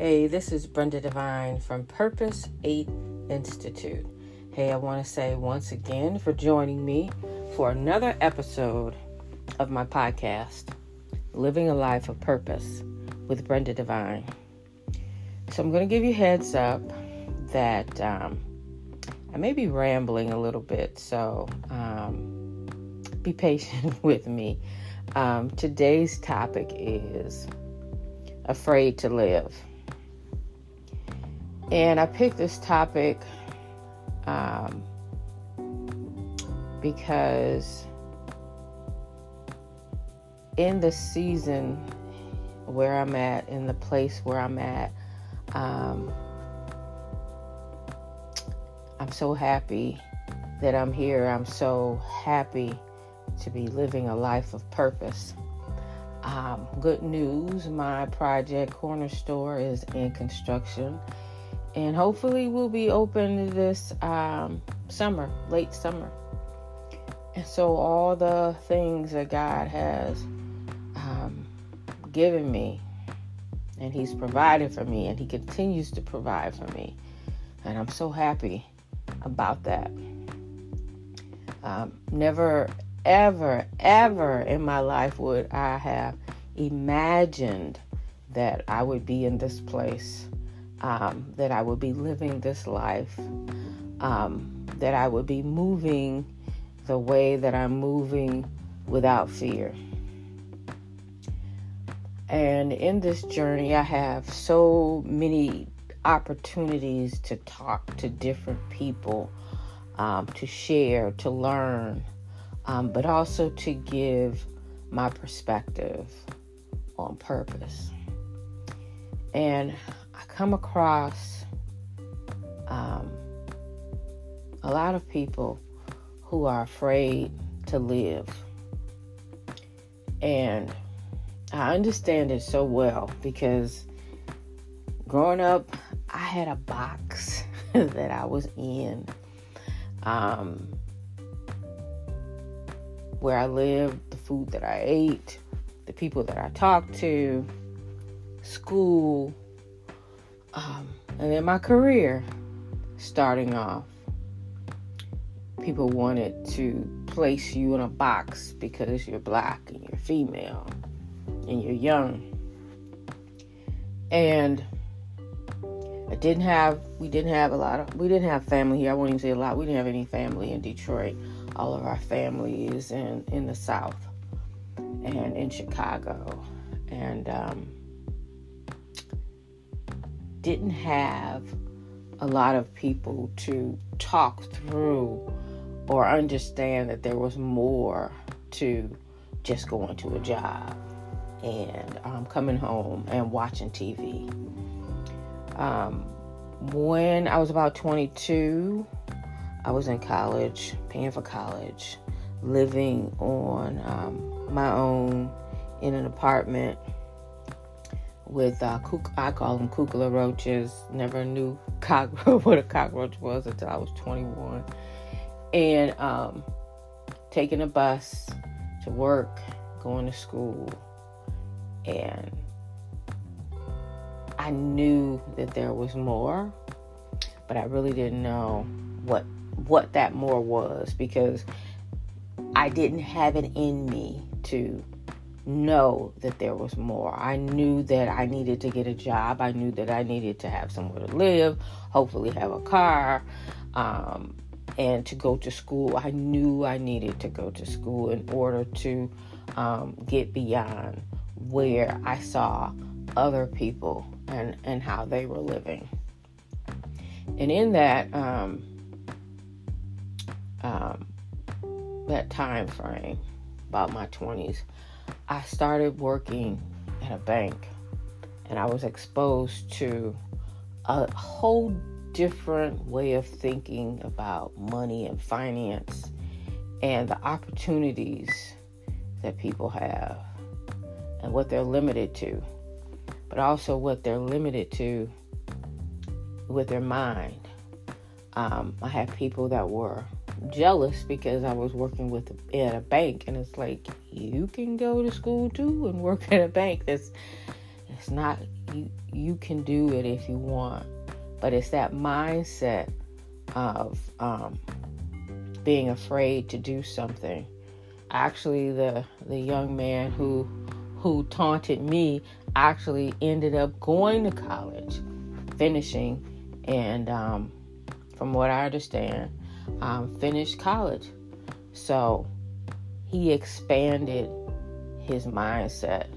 Hey, this is Brenda Devine from Purpose 8 Institute. Hey, I want to say once again for joining me for another episode of my podcast, Living a Life of Purpose with Brenda Devine. So I'm going to give you a heads up that I may be rambling a little bit, so be patient with me. Today's topic is afraid to live. And I picked this topic because in the season where I'm at, in the place where I'm at, I'm so happy that I'm here. I'm so happy to be living a life of purpose. Good news, my project Corner Store is in construction. And hopefully we'll be open this summer, late summer. And so all the things that God has given me, and He's provided for me, and He continues to provide for me. And I'm so happy about that. Never, ever, ever in my life would I have imagined that I would be in this place. That I would be living this life, that I would be moving the way that I'm moving without fear. And in this journey, I have so many opportunities to talk to different people, to share, to learn, but also to give my perspective on purpose. And I come across a lot of people who are afraid to live. And I understand it so well because growing up, I had a box that I was in where I lived, the food that I ate, the people that I talked to, school, and then my career starting off. People wanted to place you in a box because you're black and you're female and you're young. And we didn't have family here. I won't even say a lot. We didn't have any family in Detroit. All of our family is in the South and in Chicago. And didn't have a lot of people to talk through or understand that there was more to just going to a job and coming home and watching TV. When I was about 22, I was in college, paying for college, living on my own in an apartment with, I call them kukla roaches. Never knew what a cockroach was until I was 21. And taking a bus to work, going to school. And I knew that there was more, but I really didn't know what that more was because I didn't have it in me to know that there was more. I knew that I needed to get a job. I knew that I needed to have somewhere to live, hopefully have a car, and to go to school. I knew I needed to go to school in order to get beyond where I saw other people and how they were living. And in that that time frame, about my 20s, I started working at a bank, and I was exposed to a whole different way of thinking about money and finance and the opportunities that people have and what they're limited to, but also what they're limited to with their mind. I had people that were jealous because I was working at a bank, and it's like, you can go to school too and work at a bank. That's It's not, you can do it if you want, but it's that mindset of being afraid to do something. Actually, the young man who taunted me actually ended up going to college, finishing, and from what I understand, finished college. So he expanded his mindset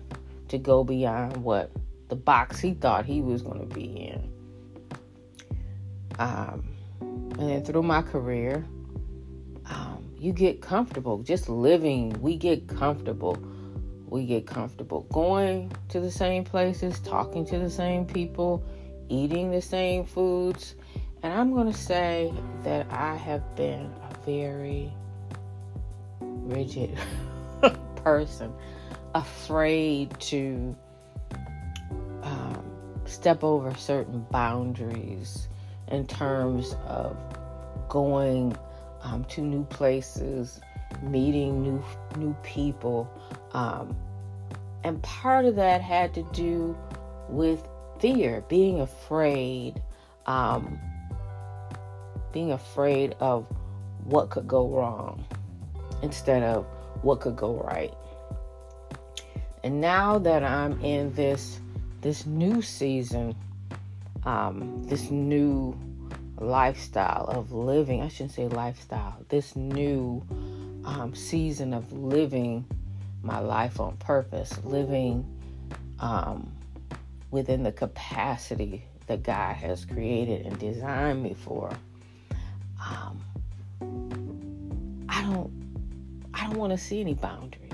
to go beyond what the box he thought he was going to be in. And then through my career, you get comfortable just living. We get comfortable going to the same places, talking to the same people, eating the same foods. And I'm going to say that I have been a very rigid person, afraid to step over certain boundaries in terms of going to new places, meeting new people. And part of that had to do with fear, being afraid of what could go wrong instead of what could go right. And now that I'm in this new season, this new lifestyle of living, I shouldn't say lifestyle, this new season of living my life on purpose, living within the capacity that God has created and designed me for. I don't want to see any boundaries.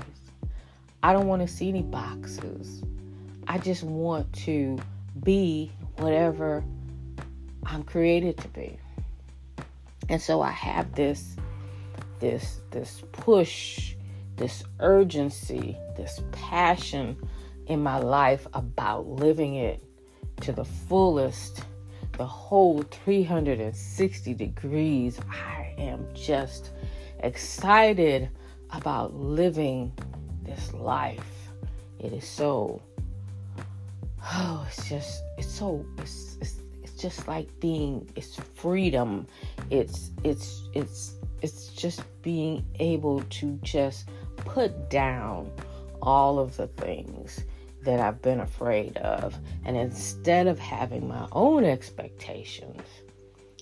I don't want to see any boxes. I just want to be whatever I'm created to be. And so I have this push, this urgency, this passion in my life about living it to the fullest, the whole 360 degrees. I am just excited about living this life. It is so, it's just like it's freedom. It's just being able to just put down all of the things that I've been afraid of. And instead of having my own expectations,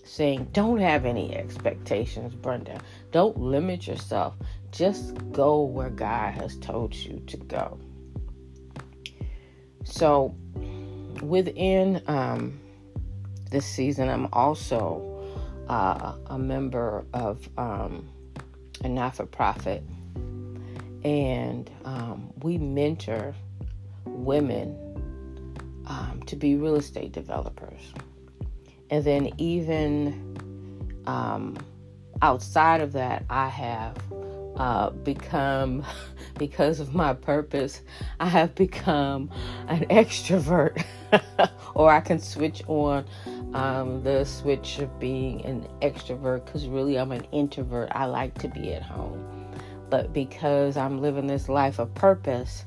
saying, don't have any expectations, Brenda. Don't limit yourself. Just go where God has told you to go. So within this season, I'm also a member of a not-for-profit, and we mentor women to be real estate developers. And then even outside of that, I have become, because of my purpose, I have become an extrovert. Or I can switch on the switch of being an extrovert, because really I'm an introvert. I like to be at home. But because I'm living this life of purpose,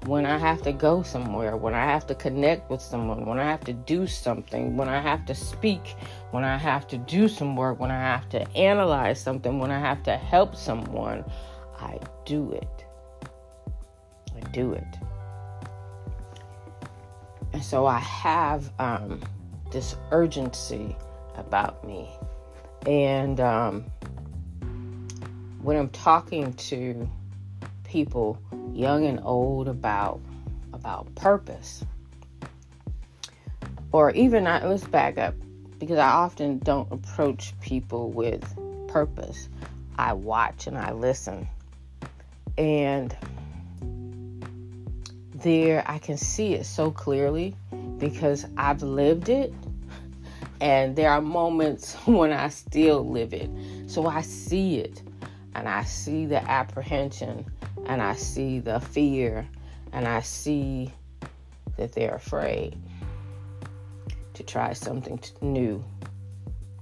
when I have to go somewhere, when I have to connect with someone, when I have to do something, when I have to speak, when I have to do some work, when I have to analyze something, when I have to help someone, I do it. And so I have this urgency about me. And when I'm talking to people, young and old, about purpose, or even let's back up, because I often don't approach people with purpose. I watch and I listen, and there I can see it so clearly because I've lived it, and there are moments when I still live it. So I see it, and I see the apprehension, and I see the fear, and I see that they're afraid to try something new,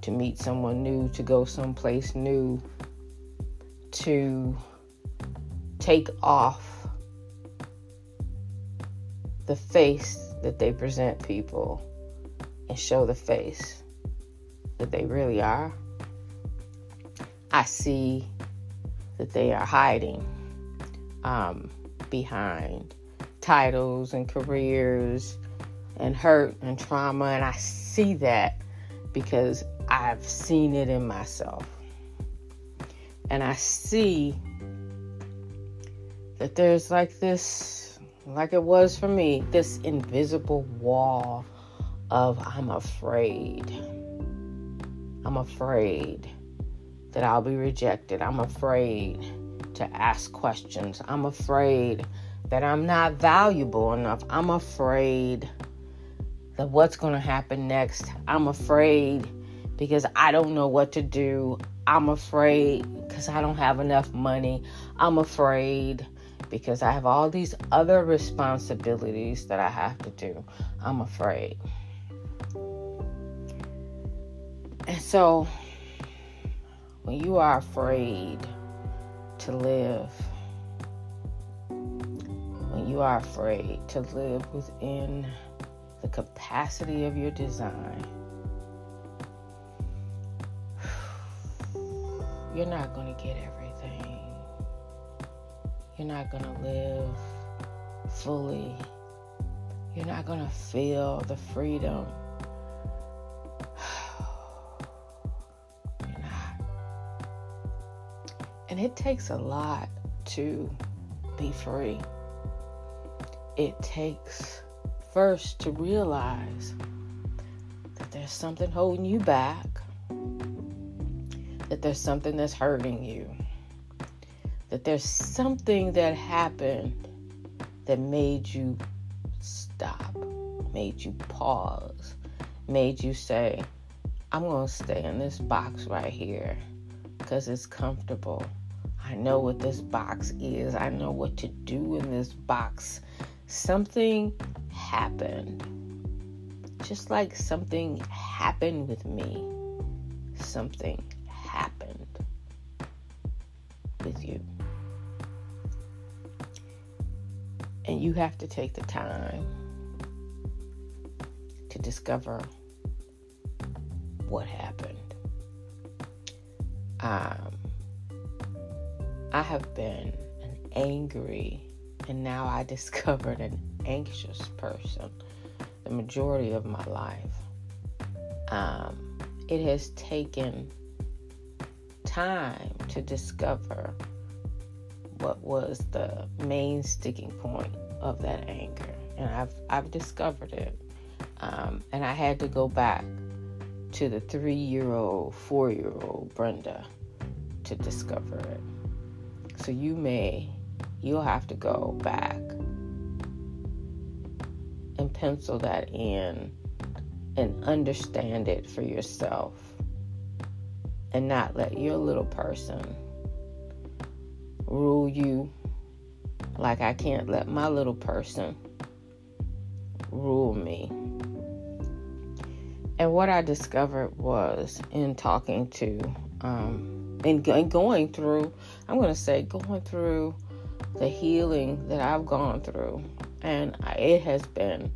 to meet someone new, to go someplace new, to take off the face that they present people and show the face that they really are, I see that they are hiding behind titles and careers and hurt and trauma. And I see that because I've seen it in myself. And I see that there's like this, like it was for me, this invisible wall of I'm afraid. I'm afraid that I'll be rejected. I'm afraid to ask questions. I'm afraid that I'm not valuable enough. I'm afraid that what's going to happen next. I'm afraid because I don't know what to do. I'm afraid because I don't have enough money. I'm afraid because I have all these other responsibilities that I have to do. I'm afraid. And so, when you are afraid to live, when you are afraid to live within the capacity of your design, you're not going to get everything. You're not going to live fully. You're not going to feel the freedom. You're not. And it takes a lot to be free. It takes first to realize that there's something holding you back, that there's something that's hurting you, that there's something that happened that made you stop, made you pause, made you say, I'm going to stay in this box right here because it's comfortable. I know what this box is. I know what to do in this box. Something happened. Just like something happened with me, something happened with you. And you have to take the time to discover what happened. I have been an angry, and now I discovered an anxious person the majority of my life. It has taken time to discover what was the main sticking point of that anger, and I've discovered it. And I had to go back to the 3-year-old, 4-year-old Brenda to discover it. So you'll have to go back and pencil that in and understand it for yourself, and not let your little person rule you like I can't let my little person rule me. And what I discovered was in talking to and going through the healing that I've gone through, and it has been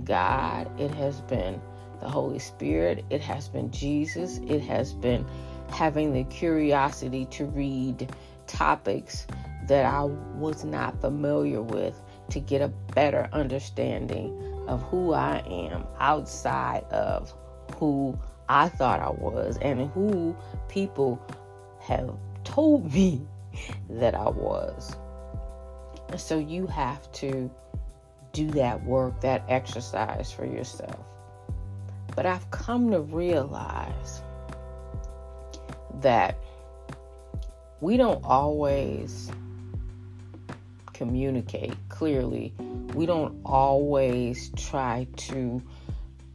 God, it has been the Holy Spirit, it has been Jesus, it has been having the curiosity to read topics that I was not familiar with to get a better understanding of who I am outside of who I thought I was and who people have told me that I was. And so you have to do that work, that exercise for yourself. But I've come to realize that we don't always communicate clearly. We don't always try to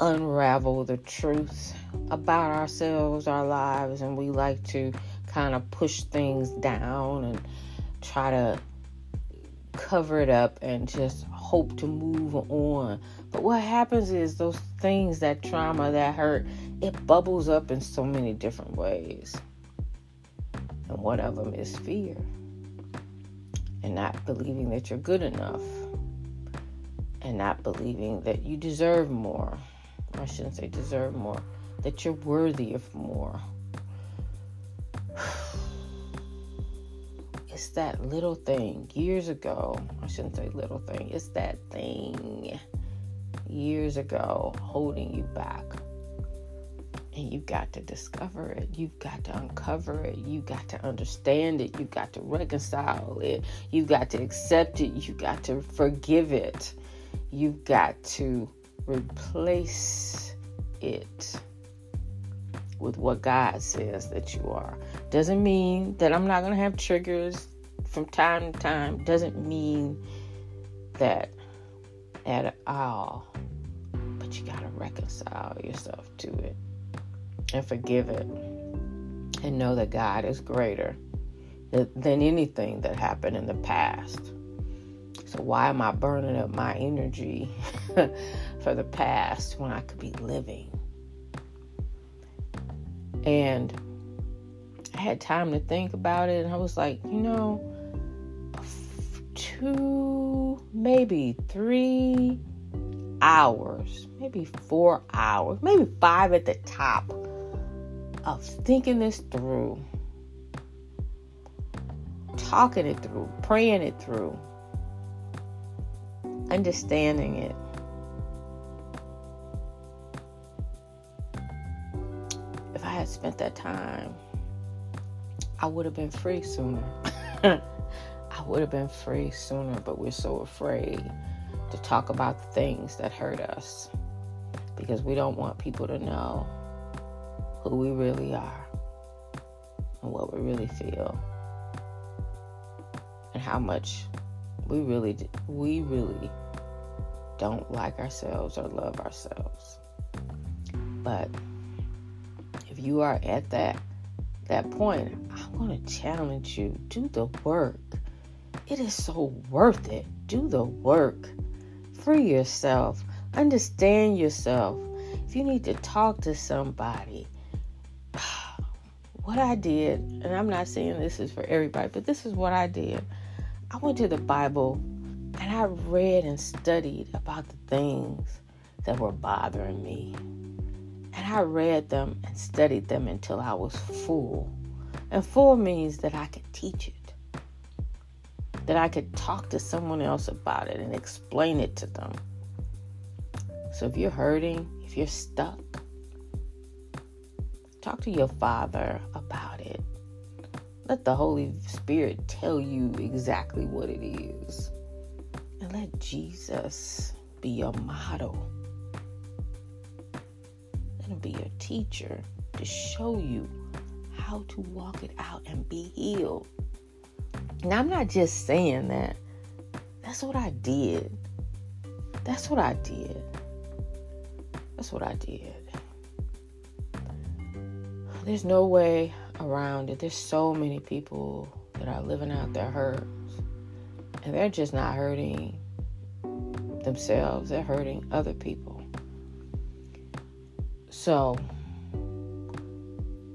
unravel the truth about ourselves, our lives, and we like to kind of push things down and try to cover it up and just hope to move on. But what happens is those things, that trauma, that hurt, it bubbles up in so many different ways. And one of them is fear and not believing that you're good enough and not believing that you deserve more. I shouldn't say deserve more, that you're worthy of more. It's that little thing years ago. I shouldn't say little thing. It's that thing years ago holding you back. And you've got to discover it. You've got to uncover it. You've got to understand it. You've got to reconcile it. You've got to accept it. You've got to forgive it. You've got to replace it with what God says that you are. Doesn't mean that I'm not going to have triggers from time to time. Doesn't mean that at all. But you got to reconcile yourself to it and forgive it and know that God is greater than anything that happened in the past. So why am I burning up my energy for the past when I could be living? And I had time to think about it, and I was like, 2, maybe 3 hours, maybe 4 hours, maybe 5 at the top of thinking this through, talking it through, praying it through, understanding it. If I had spent that time, I would have been free sooner. I would have been free sooner, but we're so afraid to talk about the things that hurt us because we don't want people to know who we really are and what we really feel and how much we really don't like ourselves or love ourselves. But if you are at that point, I'm going to challenge you. Do the work. It is so worth it. Do the work. Free yourself. Understand yourself. If you need to talk to somebody, what I did, and I'm not saying this is for everybody, but this is what I did. I went to the Bible and I read and studied about the things that were bothering me. And I read them and studied them until I was full. And full means that I could teach it. That I could talk to someone else about it and explain it to them. So if you're hurting, if you're stuck, talk to your Father about it. Let the Holy Spirit tell you exactly what it is. And let Jesus be your model. Let him be your teacher to show you how to walk it out and be healed. Now, I'm not just saying that. That's what I did. That's what I did. That's what I did. There's no way around it. There's so many people that are living out their hurts. And they're just not hurting themselves. They're hurting other people. So,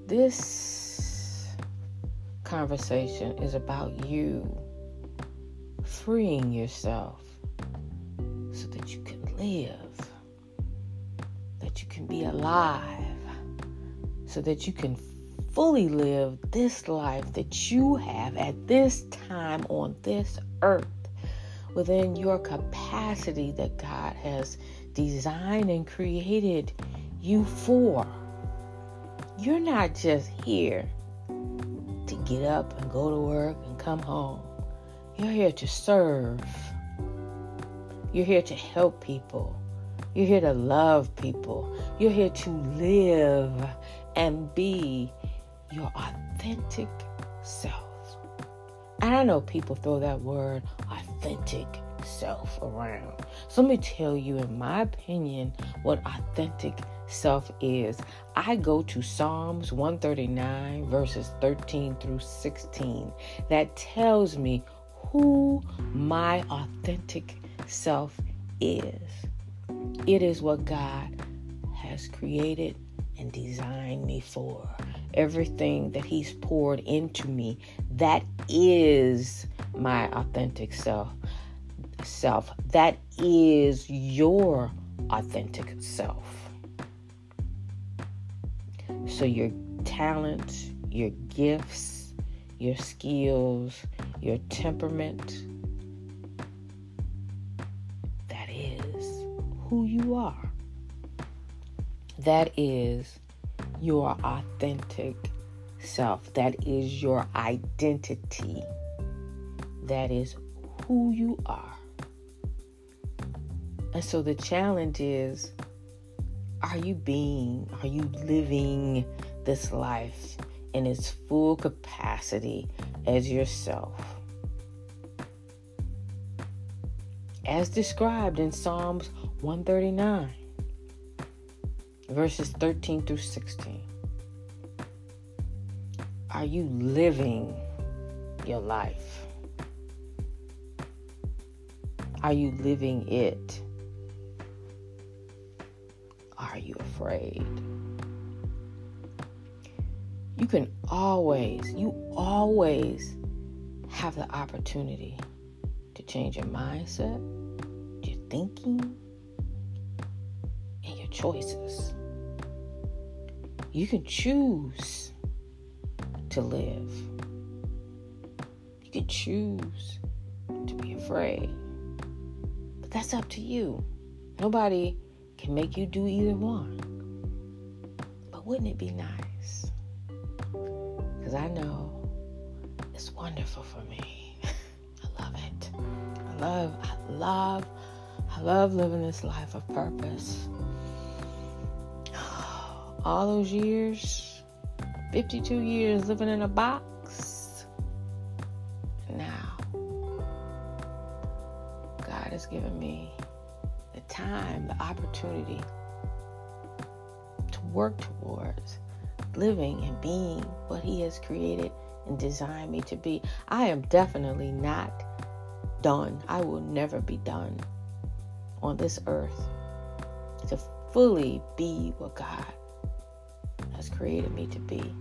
this conversation is about you freeing yourself so that you can live, that you can be alive, so that you can fully live this life that you have at this time on this earth within your capacity that God has designed and created you for. You're not just here to get up and go to work and come home. You're here to serve. You're here to help people. You're here to love people. You're here to live and be your authentic self. And I know people throw that word authentic self around. So let me tell you, in my opinion, what authentic self is. I go to Psalms 139 verses 13 through 16. That tells me who my authentic self is. It is what God has created and designed me for. Everything that He's poured into me, that is my authentic self. self. That is your authentic self. So your talents, your gifts, your skills, your temperament, that is who you are. That is your authentic self. That is your identity. That is who you are. And so the challenge is, are you living this life in its full capacity as yourself? As described in Psalms 139, verses 13 through 16. Are you living your life? Are you living it? Are you afraid? You always have the opportunity to change your mindset, your thinking, and your choices. You can choose to live. You can choose to be afraid. But that's up to you. Nobody can make you do either one. But wouldn't it be nice? Because I know it's wonderful for me. I love it. I love living this life of purpose. All those years, 52 years living in a box. Now, God has given me the time, the opportunity to work towards living and being what He has created and designed me to be. I am definitely not done. I will never be done on this earth to fully be what God has created me to be.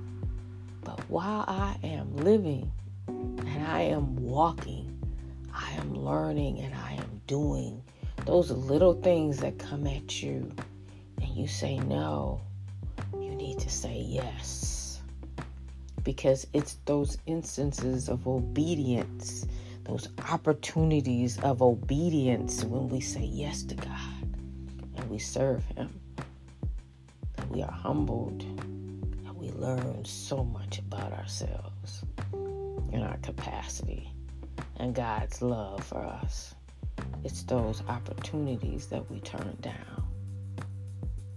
But while I am living and I am walking, I am learning and I am doing those little things that come at you and you say no, you need to say yes. Because it's those instances of obedience, those opportunities of obedience when we say yes to God and we serve Him, that we are humbled and we learn so much about ourselves and our capacity and God's love for us. It's those opportunities that we turn down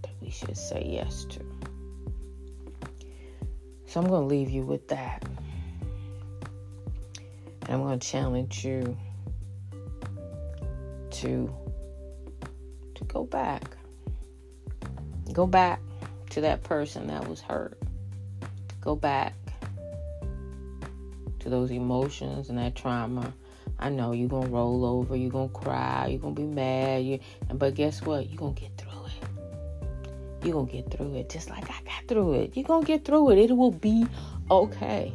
that we should say yes to. So I'm going to leave you with that. And I'm going to challenge you to go back. Go back to that person that was hurt. Go back to those emotions and that trauma. I know you're going to roll over, you're going to cry, you're going to be mad, but guess what? You're going to get through it. You're going to get through it just like I got through it. You're going to get through it. It will be okay.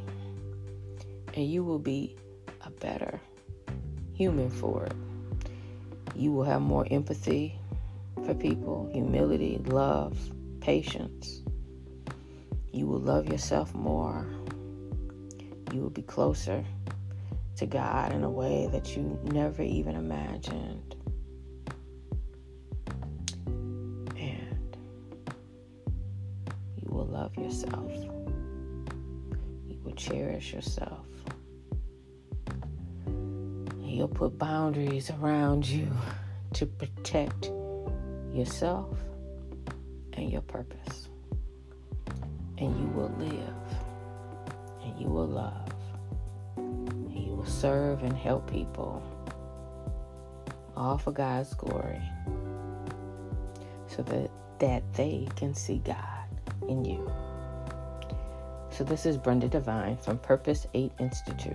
And you will be a better human for it. You will have more empathy for people, humility, love, patience. You will love yourself more. You will be closer to God in a way that you never even imagined. And you will love yourself. You will cherish yourself. And you'll put boundaries around you to protect yourself and your purpose. And you will live. And you will love. You will serve and help people, all for God's glory, so that they can see God in you. So this is Brenda Devine from Purpose 8 Institute.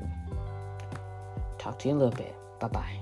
Talk to you in a little bit. Bye-bye.